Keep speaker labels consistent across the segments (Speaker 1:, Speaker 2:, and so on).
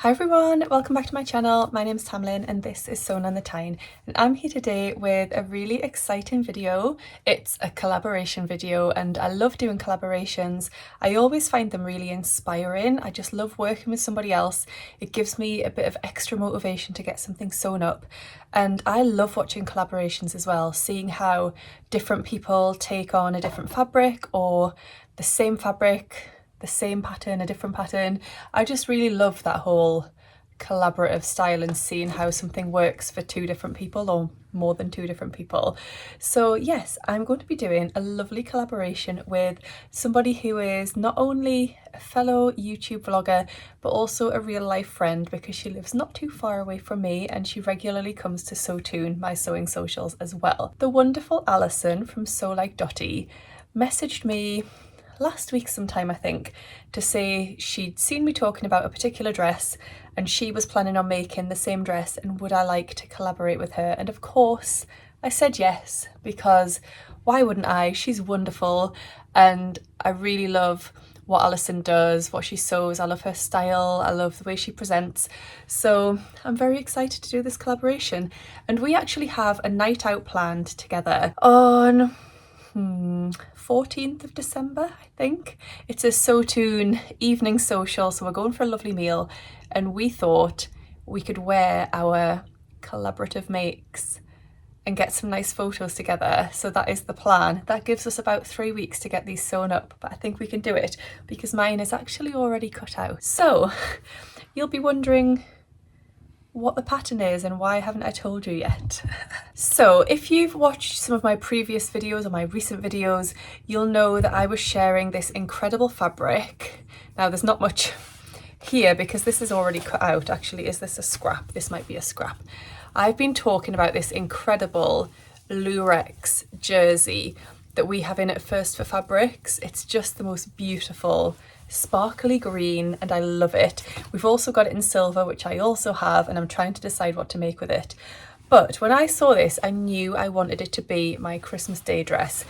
Speaker 1: Hi everyone, welcome back to my channel. My name's Tamlyn and this is Sewn on the Tyne, and I'm here today with a really exciting video. It's a collaboration video and I love doing collaborations. I always find them really inspiring. I just love working with somebody else. It gives me a bit of extra motivation to get something sewn up, and I love watching collaborations as well, seeing how different people take on a different fabric or the same fabric, the same pattern, a different pattern. I just really love that whole collaborative style and seeing how something works for two different people or more than two different people. So yes, I'm going to be doing a lovely collaboration with somebody who is not only a fellow YouTube vlogger but also a real life friend, because she lives not too far away from me and she regularly comes to SewToon, my sewing socials, as well. The wonderful Alison from Sew Like Dotty messaged me last week sometime, I think, to say she'd seen me talking about a particular dress and she was planning on making the same dress and would I like to collaborate with her. And of course I said yes, because why wouldn't I? She's wonderful and I really love what Alison does, what she sews. I love her style, I love the way she presents. So I'm very excited to do this collaboration, and we actually have a night out planned together on 14th of December, I think. It's a SewToon evening social, so we're going for a lovely meal and we thought we could wear our collaborative makes and get some nice photos together. So that is the plan. That gives us about 3 weeks to get these sewn up, but I think we can do it because mine is actually already cut out. So you'll be wondering what the pattern is and why haven't I told you yet. So if you've watched some of my previous videos or my recent videos, you'll know that I was sharing this incredible fabric. Now there's not much here because this is already cut out. Actually, is this a scrap? This might be a scrap. I've been talking about this incredible lurex jersey that we have in at First for Fabrics. It's just the most beautiful sparkly green and I love it. We've also got it in silver, which I also have, and I'm trying to decide what to make with it. But when I saw this, I knew I wanted it to be my Christmas Day dress.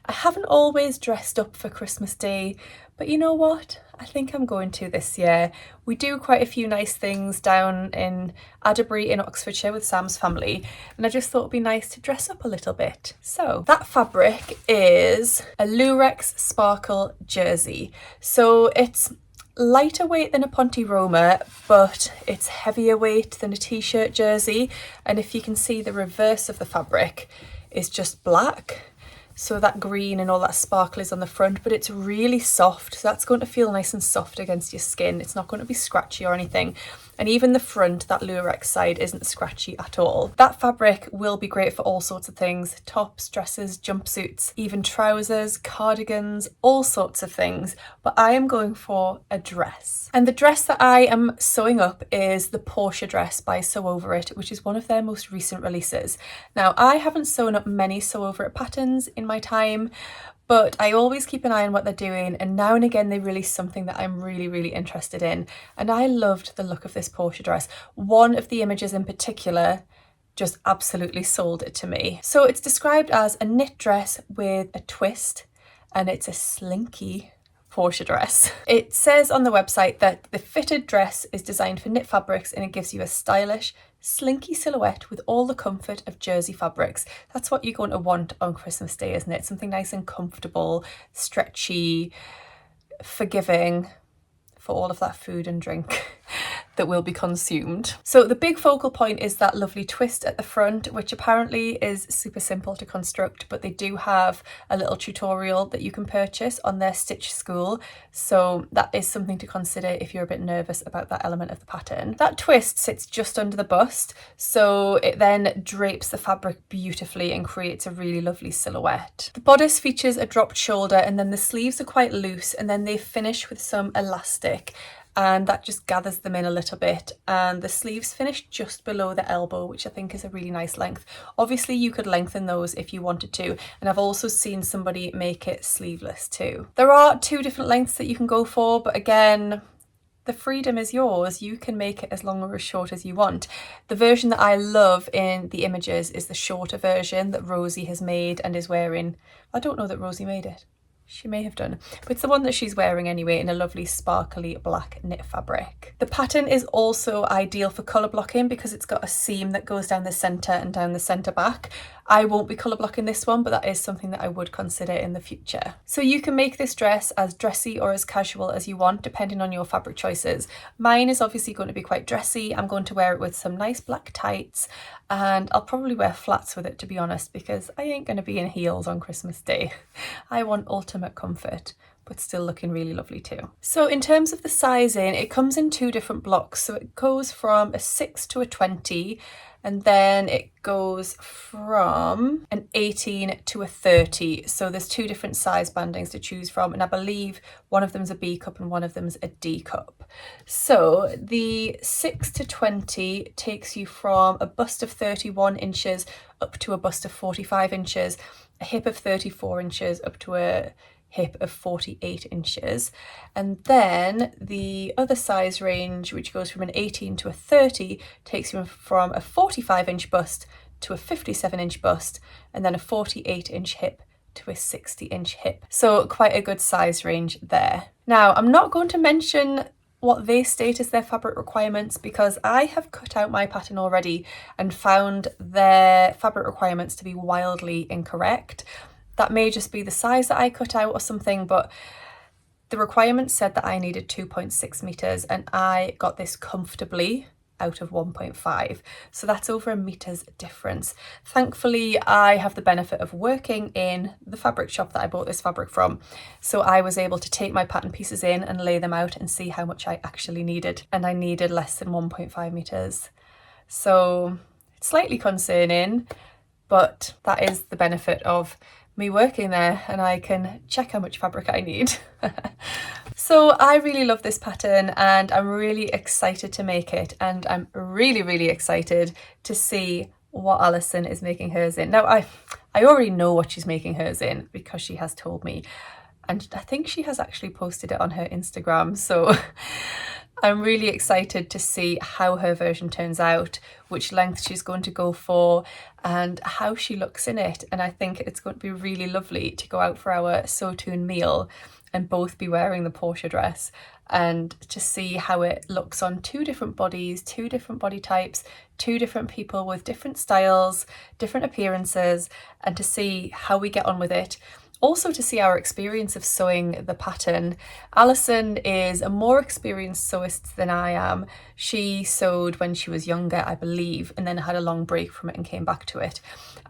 Speaker 1: I haven't always dressed up for Christmas Day, but you know what? I think I'm going to this year. We do quite a few nice things down in Adderbury in Oxfordshire with Sam's family, and I just thought it'd be nice to dress up a little bit. So that fabric is a lurex sparkle jersey. So it's lighter weight than a Ponte Roma, but it's heavier weight than a t-shirt jersey. And if you can see, the reverse of the fabric is just black. So that green and all that sparkle is on the front, but it's really soft. So that's going to feel nice and soft against your skin. It's not going to be scratchy or anything. And even the front, that lurex side, isn't scratchy at all. That fabric will be great for all sorts of things: tops, dresses, jumpsuits, even trousers, cardigans, all sorts of things. But I am going for a dress. And the dress that I am sewing up is the Portia dress by Sew Over It, which is one of their most recent releases. Now, I haven't sewn up many Sew Over It patterns in my time, but I always keep an eye on what they're doing, and now and again they release something that I'm really interested in. And I loved the look of this Portia dress. One of the images in particular just absolutely sold it to me. So it's described as a knit dress with a twist, and it's a slinky Portia dress. It says on the website that the fitted dress is designed for knit fabrics and it gives you a stylish, slinky silhouette with all the comfort of jersey fabrics. That's what you're going to want on Christmas Day, isn't it? Something nice and comfortable, stretchy, forgiving for all of that food and drink that will be consumed. So the big focal point is that lovely twist at the front, which apparently is super simple to construct, but they do have a little tutorial that you can purchase on their Stitch School. So that is something to consider if you're a bit nervous about that element of the pattern. That twist sits just under the bust, so it then drapes the fabric beautifully and creates a really lovely silhouette. The bodice features a dropped shoulder, and then the sleeves are quite loose, and then they finish with some elastic, and that just gathers them in a little bit, and the sleeves finish just below the elbow, which I think is a really nice length. Obviously you could lengthen those if you wanted to, and I've also seen somebody make it sleeveless too. There are two different lengths that you can go for, but again, the freedom is yours. You can make it as long or as short as you want. The version that I love in the images is the shorter version that Rosie has made and is wearing. I don't know that Rosie made it. She may have done, but it's the one that she's wearing anyway, in a lovely sparkly black knit fabric. The pattern is also ideal for colour blocking because it's got a seam that goes down the centre and down the centre back. I won't be colour blocking this one, but that is something that I would consider in the future. So you can make this dress as dressy or as casual as you want, depending on your fabric choices. Mine is obviously going to be quite dressy. I'm going to wear it with some nice black tights, and I'll probably wear flats with it, to be honest, because I ain't going to be in heels on Christmas Day. I want ultimate comfort, but still looking really lovely too. So in terms of the sizing, it comes in 2 different blocks. So it goes from a 6 to a 20, and then it goes from an 18 to a 30. So there's 2 different size bandings to choose from, and I believe one of them's a B cup and one of them's a D cup. So the 6 to 20 takes you from a bust of 31 inches up to a bust of 45 inches, a hip of 34 inches up to a hip of 48 inches. And then the other size range, which goes from an 18 to a 30, takes you from a 45-inch bust to a 57-inch bust, and then a 48-inch hip to a 60-inch hip. So quite a good size range there. Now, I'm not going to mention what they state as their fabric requirements because I have cut out my pattern already and found their fabric requirements to be wildly incorrect. That may just be the size that I cut out or something, but the requirement said that I needed 2.6 meters and I got this comfortably out of 1.5. So that's over a meter's difference. Thankfully, I have the benefit of working in the fabric shop that I bought this fabric from. So I was able to take my pattern pieces in and lay them out and see how much I actually needed. And I needed less than 1.5 meters. So it's slightly concerning, but that is the benefit of me working there, and I can check how much fabric I need. So I really love this pattern and I'm really excited to make it, and I'm really excited to see what Alison is making hers in. Now I already know what she's making hers in because she has told me, and I think she has actually posted it on her Instagram, so I'm really excited to see how her version turns out, which length she's going to go for, and how she looks in it. And I think it's going to be really lovely to go out for our Sew Tune meal and both be wearing the Portia dress, and to see how it looks on 2 different bodies, 2 different body types, 2 different people with different styles, different appearances, and to see how we get on with it. Also to see our experience of sewing the pattern. Alison is a more experienced sewist than I am. She sewed when she was younger, I believe, and then had a long break from it and came back to it.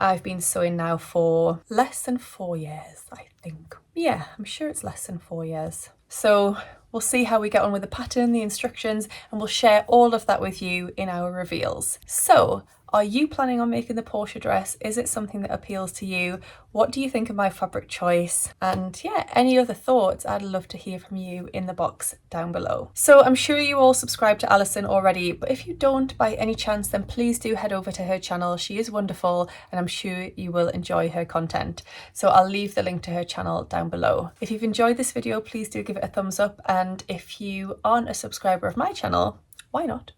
Speaker 1: I've been sewing now for less than 4 years, I think. Yeah, I'm sure it's less than 4 years. So we'll see how we get on with the pattern, the instructions, and we'll share all of that with you in our reveals. So, are you planning on making the Portia dress? Is it something that appeals to you? What do you think of my fabric choice? And yeah, any other thoughts? I'd love to hear from you in the box down below. So I'm sure you all subscribe to Alison already, but if you don't by any chance, then please do head over to her channel. She is wonderful and I'm sure you will enjoy her content. So I'll leave the link to her channel down below. If you've enjoyed this video, please do give it a thumbs up. And if you aren't a subscriber of my channel, why not?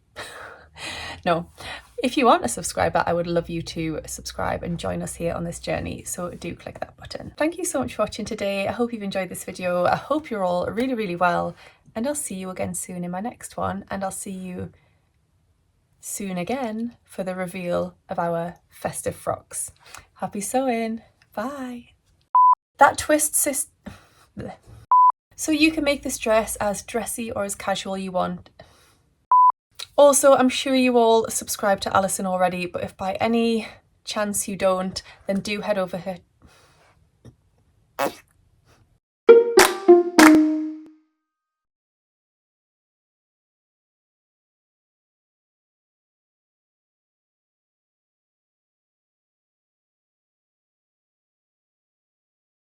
Speaker 1: No. If you aren't a subscriber, I would love you to subscribe and join us here on this journey. So do click that button. Thank you so much for watching today. I hope you've enjoyed this video. I hope you're all really well, and I'll see you again soon in my next one. And I'll see you soon again for the reveal of our festive frocks. Happy sewing. Bye. That twist so you can make this dress as dressy or as casual you want. Also, I'm sure you all subscribe to Alison already, but if by any chance you don't, then do head over